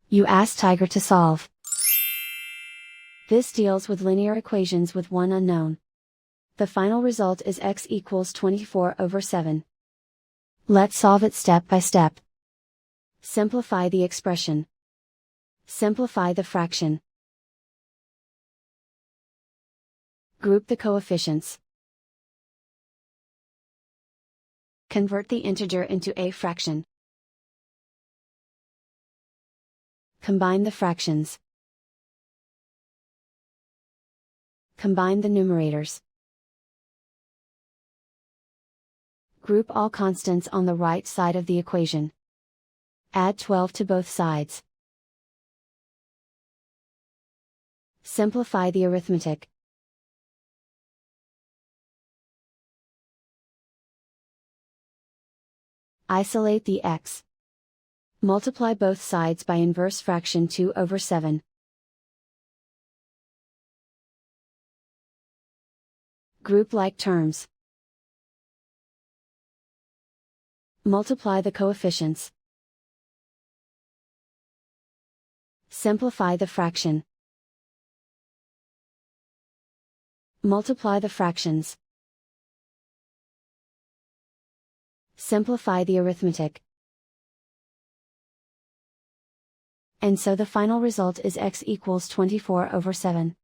You ask Tiger to solve. This deals with linear equations with one unknown. The final result is x equals 24/7. Let's solve it step by step. Simplify the expression. Simplify the fraction. Group the coefficients. Convert the integer into a fraction. Combine the fractions. Combine the numerators. Group all constants on the right side of the equation. Add 12 to both sides. Simplify the arithmetic. Isolate the x. Multiply both sides by inverse fraction 2/7. Group like terms. Multiply the coefficients. Simplify the fraction. Multiply the fractions. Simplify the arithmetic. And so the final result is x equals 24/7.